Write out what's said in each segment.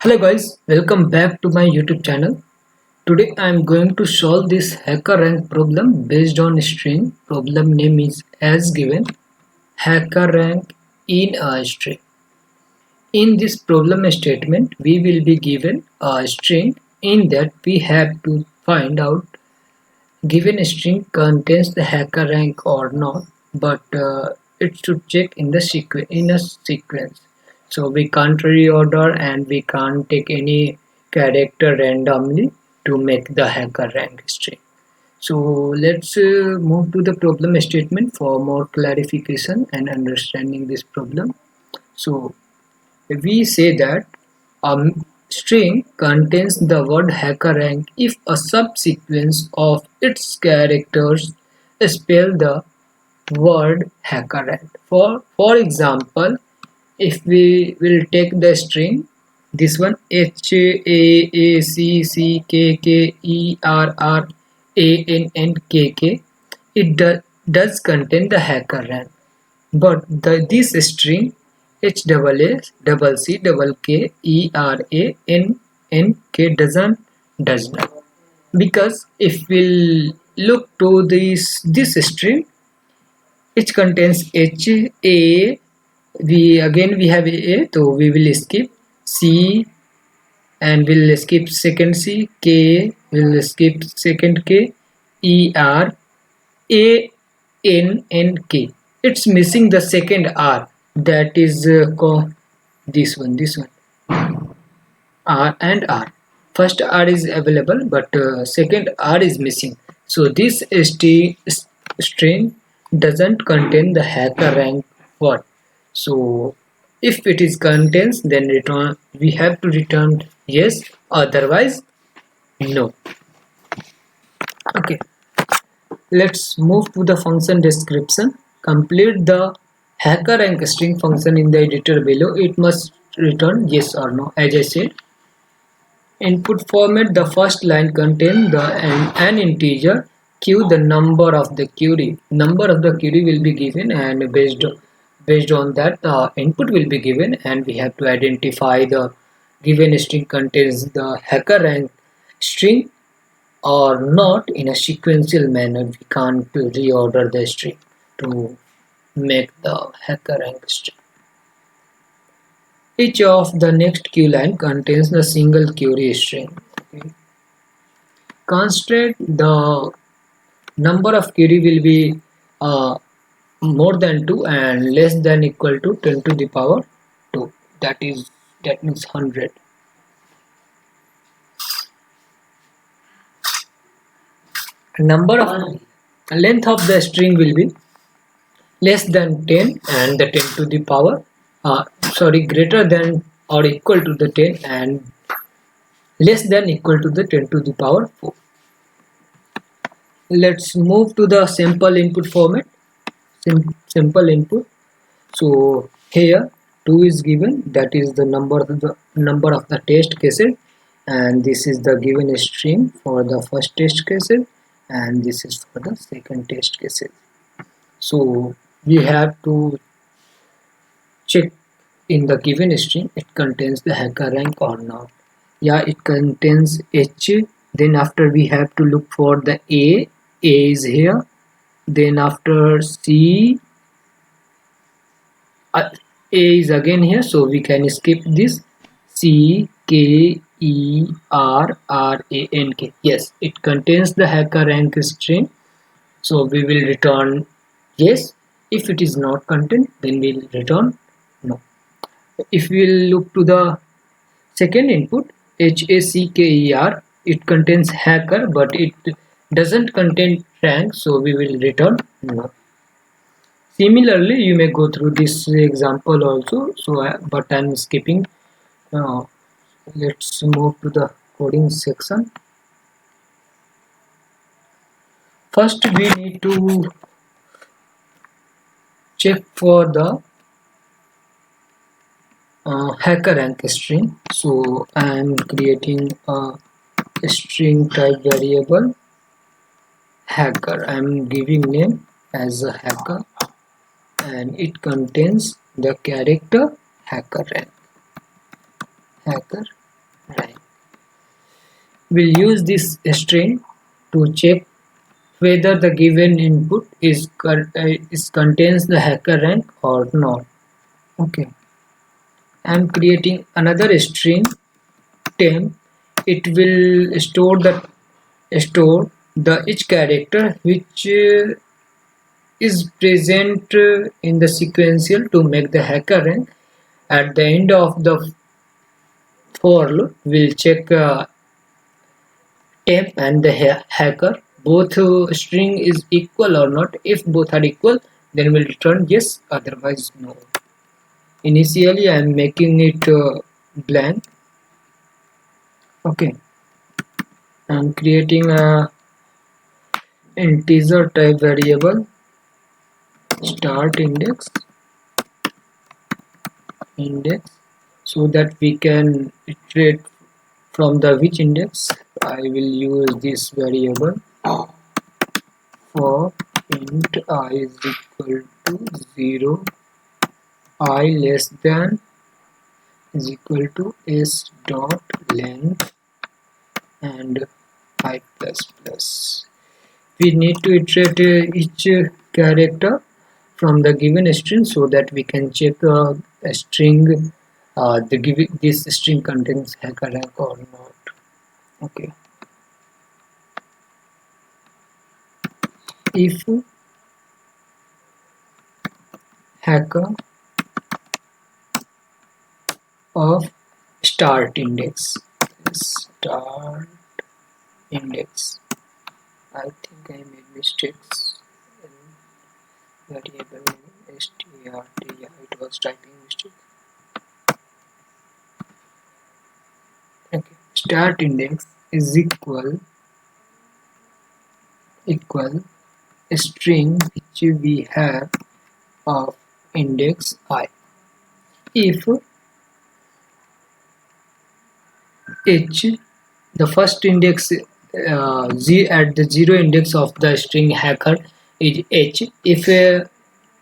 Hello guys, welcome back to my YouTube channel. Today I am going to solve this hacker rank problem based on string. Problem name is as given, hacker rank in a string. In this problem statement, we will be given a string. In that we have to find out given string contains the hacker rank or not, but it should check in the sequence. So we can't reorder and we can't take any character randomly to make the hacker rank string. So let's move to the problem statement for more clarification and understanding this problem. So we say that a string contains the word HackerRank if a subsequence of its characters spell the word HackerRank. For example, if we will take the string, this one HAACCKKERRANNKK, does contain the HackerRank, but this string HAACCKERANNK does not, because if we'll look to this string, it contains HA. We have A, so we will skip C and we'll skip second C, K will skip second K, ER, ANNK. It's missing the second R, that is this one R and R. First R is available, but second R is missing. So this string doesn't contain the hacker rank word. So if it is contains, then return, we have to return yes, otherwise no. Okay, let's move to the function description. Complete the hacker rank string function in the editor below. It must return yes or no. As I said, input format, the first line contain an integer. Q, the number of the query. Number of the query will be given, and based on that the input will be given, and we have to identify the given string contains the hacker rank string or not in a sequential manner. We can't reorder the string to make the hacker rank string. Each of the next q line contains the single query string. Okay. Constraint, the number of query will be more than 2 and less than equal to 10 to the power 2. That means 100. Number of length of the string will be less than 10 and the 10 to the power greater than or equal to the 10 and less than equal to the 10 to the power 4. Let's move to the simple input format. Simple input. So here 2 is given, that is the number of the test cases, and this is the given string for the first test cases, and this is for the second test cases. So we have to check in the given string it contains the hacker rank or not. Yeah, it contains H. Then after we have to look for the A is here. Then after C, A is again here, so we can skip this. C, K, E, R, R, A, N, K. Yes, it contains the hacker rank string, so we will return yes. If it is not contained, then we'll return no. If we look to the second input, HACKER, it contains hacker, but it doesn't contain rank, so we will return no. Similarly, you may go through this example also, so but I'm skipping. Let's move to the coding section. First we need to check for the hacker rank string. So I am creating a string type variable hacker. I am giving name as a hacker, and it contains the character hacker rank. Right. We'll use this string to check whether the given input is contains the hacker rank or not. Okay, I'm creating another string temp. It will store the each character which is present in the sequential to make the hacker rank. At the end of the for loop, we'll check temp and the hacker both string is equal or not. If both are equal, then we'll return yes, otherwise no. Initially I am making it blank. Okay, I'm creating a integer type variable start index so that we can iterate from the which index. I will use this variable for int I is equal to 0, I less than is equal to s dot length and I plus plus. We need to iterate each character from the given string so that we can check a string this string contains hacker rank or not. Okay, if hacker of start index I think I made mistakes in variable name strt. Yeah, it was typing mistake. Okay, start index is equal a string which we have of index I. If h the first index z at the zero index of the string hacker is h, if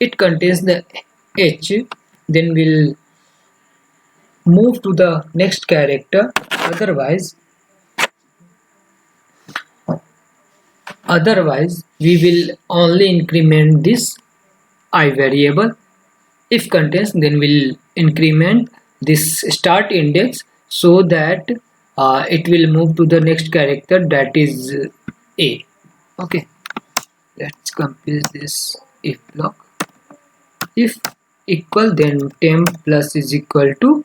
it contains the h, then we'll move to the next character. Otherwise we will only increment this I variable. If contains, then we'll increment this start index so that it will move to the next character, that is a. Okay, let's compile this if block. If equal, then temp plus is equal to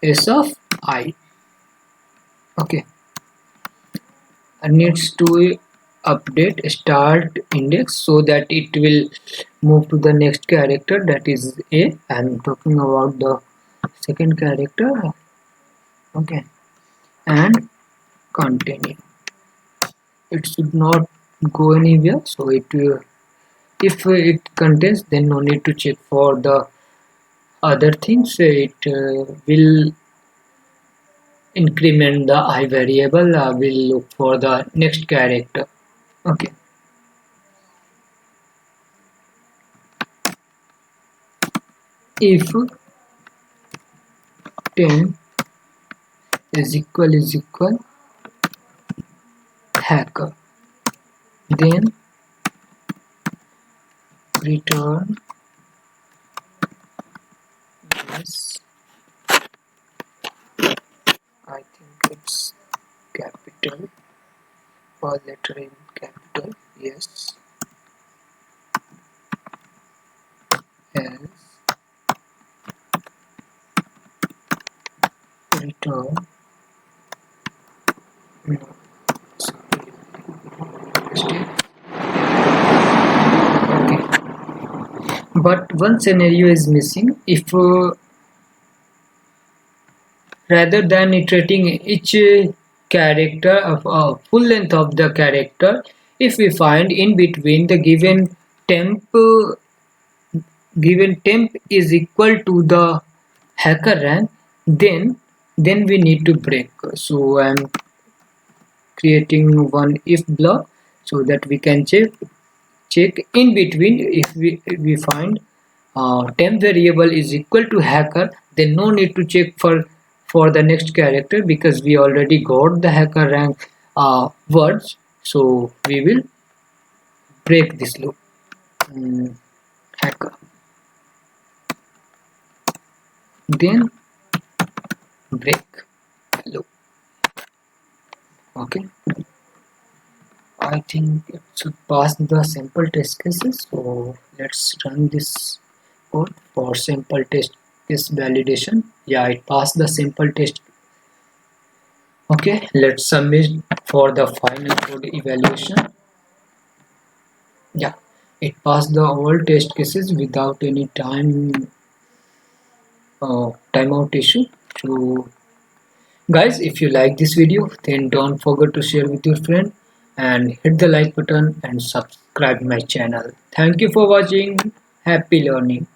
s of I. Okay, and needs to update start index so that it will move to the next character, that is a. I'm talking about the second character. Okay, and continue. It should not go anywhere, so it will, if it contains, then no need to check for the other things. It will increment the I variable. Will look for the next character. Okay, if 10 is equal hacker, then return yes. I think it's capital or letter in capital, yes, else return no, sorry, mistake. Okay, but one scenario is missing. If rather than iterating each character of full length of the character, if we find in between the given temp is equal to the hacker rank, then we need to break. So I'm creating one if block so that we can check in between. If we find temp variable is equal to hacker, then no need to check for for the next character, because we already got the hacker rank words, so we will break this loop. Hacker, then break loop. Okay, I think it should pass the sample test cases, so let's run this code for sample test case validation. Yeah, it passed the sample test. Okay, let's submit for the final code evaluation. Yeah, it passed the all test cases without any timeout issue. So guys, if you like this video, then don't forget to share with your friend and hit the like button and subscribe my channel. Thank you for watching. Happy learning.